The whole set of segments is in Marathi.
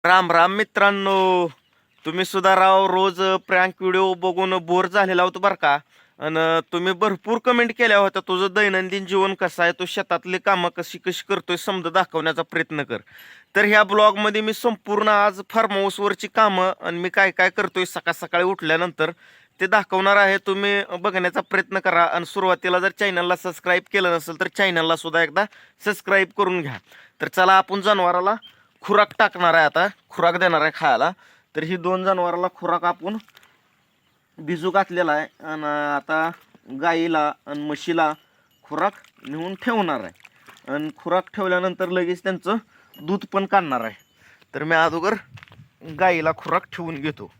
राम राम मित्रांनो. तुम्ही सुद्धा राव रोज प्रँक व्हिडिओ बघून बोर झालेला होतो बरं का. आणि तुम्ही भरपूर कमेंट केल्या होत्या, तुझं दैनंदिन जीवन कसं आहे, तू शेतातली कामं कशी कशी करतोय समजा दाखवण्याचा प्रयत्न कर. तर ह्या ब्लॉगमध्ये मी संपूर्ण आज फार्म हाऊसवरची कामं आणि मी काय काय करतोय सकाळ सकाळी उठल्यानंतर ते दाखवणार आहे. तुम्ही बघण्याचा प्रयत्न करा आणि सुरुवातीला जर चॅनलला सबस्क्राईब केलं नसेल तर चॅनलला सुद्धा एकदा सबस्क्राईब करून घ्या. तर चला आपण जनावराला खुराक टाकणार आहे, आता खुराक देणार आहे खायला. तर ही दोन जनावराला खुराक आपण भिजू घातलेला आहे आणि आता गाईला आणि म्हशीला खुराक नेऊन ठेवणार आहे आणि खुराक ठेवल्यानंतर लगेच त्यांचं दूध पण काढणार आहे. तर मी अगोदर गाईला खुराक ठेवून घेतो.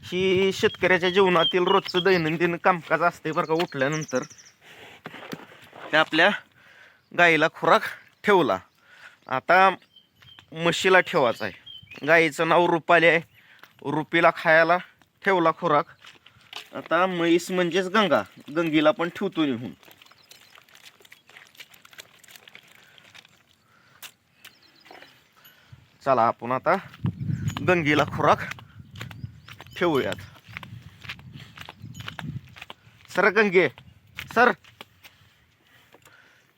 ही शेतकऱ्याच्या जीवनातील रोजचं दैनंदिन कामकाज असते बरं का. उठल्यानंतर ते आपल्या गाईला खुराक ठेवला. आता म्हशीला ठेवायचं आहे. गाईचं नाव रुपाली आहे. रुपीला खायला ठेवला खुराक. आता म्हैस म्हणजेच गंगा, गंगीला पण ठेवतो निघून. चला आपण आता गंगीला खुराक ठेवूयात. सर गंगे सर.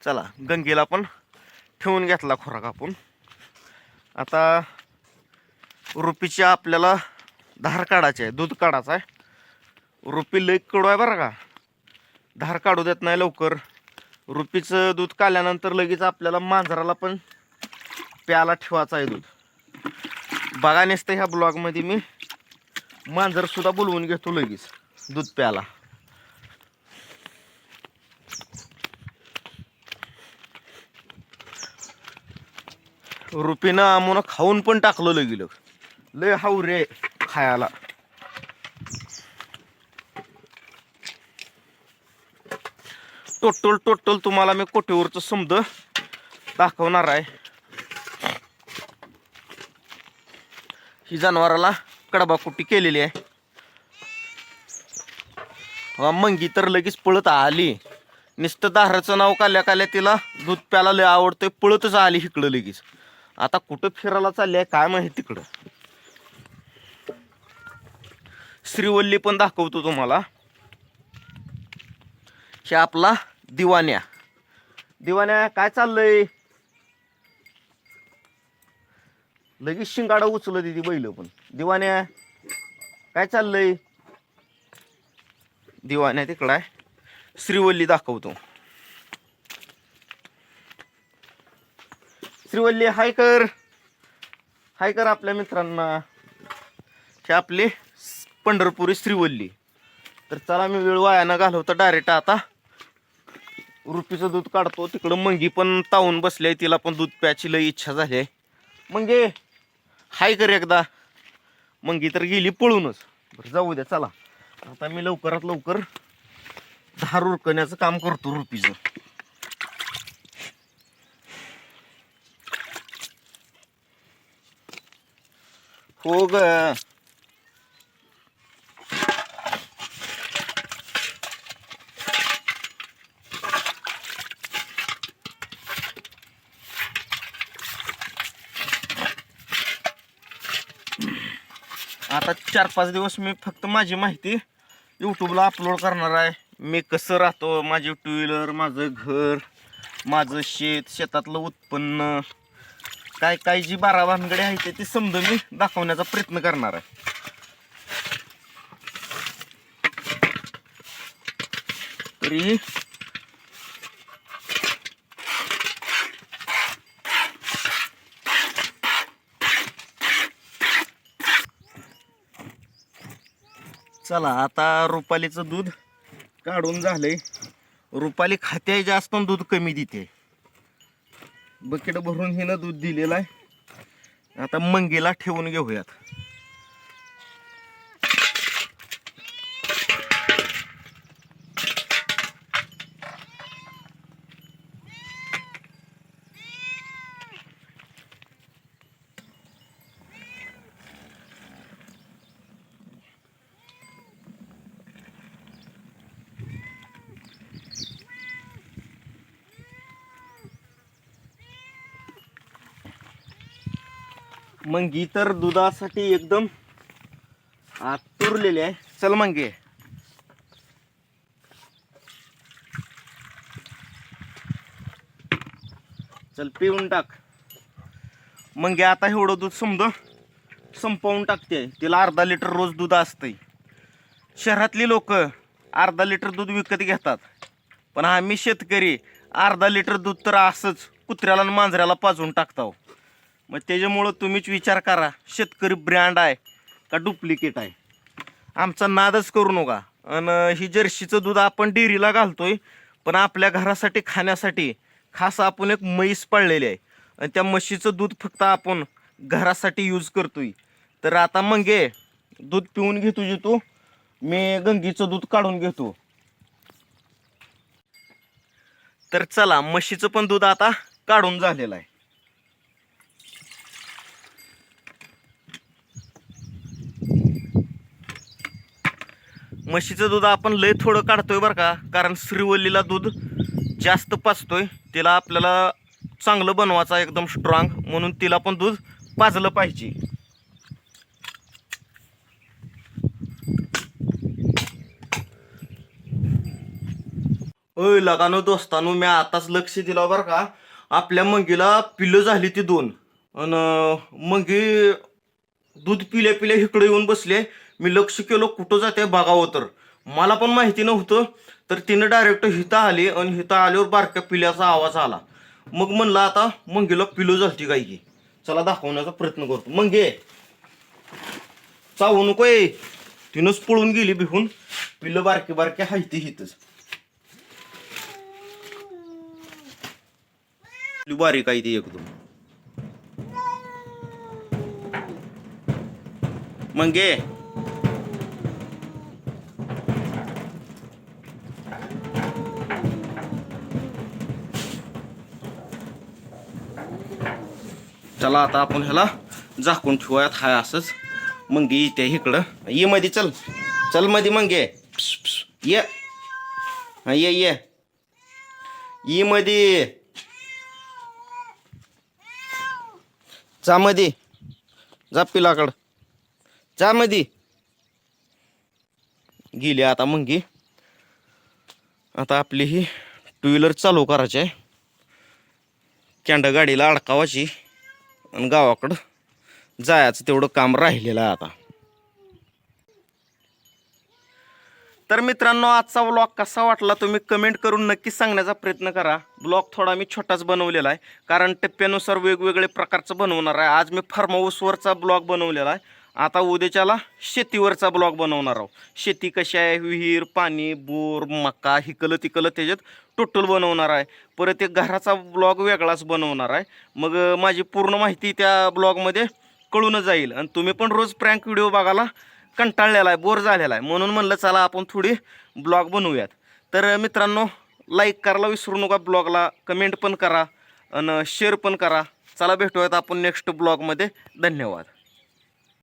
चला गंगेला पण ठेवून घेतला खुराक आपण. आता रुपीची आपल्याला धार काढायची आहे, दूध काढायचं आहे. रुपी लई कडू आहे बरं का, धार काढू देत नाही लवकर. रुपीचं दूध काढल्यानंतर लगेच आपल्याला मांजराला पण प्याला ठेवायचं आहे दूध. बघा नसतं ह्या ब्लॉगमध्ये मी मांजर सुद्धा बोलवून घेतो लगेच दूध प्याला. रुपीनं आम्हाला खाऊन पण टाकलं लगेलं. लय हाऊ रे खायला. टोटल तुम्हाला मी कोटीवरचं समज दाखवणार आहे. ही जनावराला कडबाकुटी केलेली आहे. मंगी तर लगेच पळत आली. नुसतं दाराचं नाव काल्या तिला दूध प्याला लय आवडतंय, पळतच आली इकडं लगेच. आता कुठं फिरायला चालली आहे काय माहिती तिकडं. श्रीवल्ली पण दाखवतो तुम्हाला. हे आपला दिवाण्या. दिवाण्या काय चाललंय. लगेच शिंगाडा उचलत ती बैल पण. दिवाण्या काय चाललंय. दिवाण्या तिकडं आहे. श्रीवल्ली दाखवतो. श्रीवल्ली हाय कर, हाय कर आपल्या मित्रांना. हे आपली पंढरपुरी श्रीवल्ली. तर चला मी वेळ वाया न घालवतो डायरेक्ट आता रुपीचं दूध काढतो. तिकडं मंगी पण तावून बसली आहे, तिला पण दूध प्यायची लई इच्छा झाली आहे. मंगे हाय कर एकदा. मंगी तर गेली पळूनच. बरं जाऊ द्या चला. आता मी लवकरात लवकर धार उरकण्याचं काम करतो रुपीचं. हो ग. आता 4-5 दिवस मी फक्त माझी माहिती यूट्यूबला अपलोड करणार आहे. मी कसं राहतो, माझी टू व्हीलर, माझं घर, माझं शेत, शेतातलं उत्पन्न, काय काय जी बारा भानगडे आहे ते समजा मी दाखवण्याचा प्रयत्न करणार आहे. तरी चला आता रुपालीचं दूध काढून झालंय. रुपाली खाते जास्त दूध कमी देते. बकेट भरून हिनं दूध दिलेलं आहे. आता मंगीला ठेवून घेऊयात. मंगी तर दुधासाठी एकदम आतुरलेली आहे. चल मंगे, चल पिऊन टाक. मंगे आता एवढं दूध संपवून टाकते. तिला अर्धा लिटर रोज दूध असतंय. शहरातली लोक अर्धा लिटर दूध विकत घेतात, पण आम्ही शेतकरी अर्धा लिटर दूध तर असंच कुत्र्याला आणि मांजऱ्याला पाजून टाकतो. मग त्याच्यामुळं तुम्हीच विचार करा, शेतकरी ब्रँड आहे का डुप्लिकेट आहे. आमचा नादच करू नका. आणि ही जर्सीचं दूध आपण डेअरीला घालतोय, पण आपल्या घरासाठी खाण्यासाठी खास आपण एक म्हैस पाळलेली आहे आणि त्या म्हशीचं दूध फक्त आपण घरासाठी यूज करतोय. तर आता मंगे दूध पिऊन घे तुझी तू, मी गंगीचं दूध काढून घेतो. तर चला, म्हशीचं पण दूध आता काढून झालेलं आहे. म्हशीचं दूध आपण लय थोडं काढतोय बरं का, कारण श्रीवल्लीला दूध जास्त पाजतोय. तिला आपल्याला चांगलं बनवायचं एकदम स्ट्रॉंग, म्हणून तिला पण दूध पाजलं पाहिजे. ओय लगानो दोस्तानो, मी आताच लक्ष दिलं बरं का, आपल्या मंगीला पिल्लं झाली ती 2. आणि मंगी दूध पिल्या पिल्या इकडे येऊन बसले. मी लक्ष केलं कुठं जाते बघावं, तर मला पण माहिती नव्हतं. तर तिनं डायरेक्ट हिता आली आणि हिता आल्यावर बारक्या पिल्याचा आवाज आला. मग म्हणलं आता मंगीला पिल्लं झालती काय की, चला दाखवण्याचा प्रयत्न करतो. मंगे चावू नको, तिनंच पळून गेली भिवून. पिल्लं बारके बारके हायती हितच. बारीक आहे ती एकदम. मंगे चला आता आपण ह्याला झाकून ठेवूयात. हाय असंच. मंगे येते इकडं, ये मध्ये. चल चल मध्ये मंगे, ये ये ये ये मध्ये, जा मध्ये, जा पिलाकडं, जा मध्ये. गेली आता मंगी. आता आपली ही 2 व्हीलर चालू करायची आहे, कॅन्ड गाडीला अडकावाची आणि गावाकडं जायचं तेवढं काम राहिलेलं आहे आता. तर मित्रांनो, आजचा व्लॉग कसा वाटला तुम्ही कमेंट करून नक्कीच सांगण्याचा प्रयत्न करा. ब्लॉग थोडा मी छोटाच बनवलेला आहे, कारण टप्प्यानुसार वेगवेगळे प्रकारचं बनवणार आहे. आज मी फार्म हाऊसवरचा ब्लॉग बनवलेला आहे, आता उद्याच्याला शेतीवरचा ब्लॉग बनवणार आहोत. शेती कशी आहे, विहीर, पाणी, बोर, मका, हिकलं तिकलं त्याच्यात टोटल बनवणार आहे. परत एक घराचा ब्लॉग वेगळाच बनवणार आहे. मग माझी पूर्ण माहिती त्या ब्लॉगमध्ये कळून जाईल. आणि तुम्ही पण रोज प्रँक व्हिडिओ बघायला कंटाळलेला आहे, बोर झालेला आहे, म्हणून म्हणलं चला आपण थोडी ब्लॉग बनवूयात. तर मित्रांनो, लाईक करायला विसरू नका, ब्लॉगला कमेंट पण करा आणि शेअर पण करा. चला भेटूयात आपण नेक्स्ट ब्लॉगमध्ये. धन्यवाद.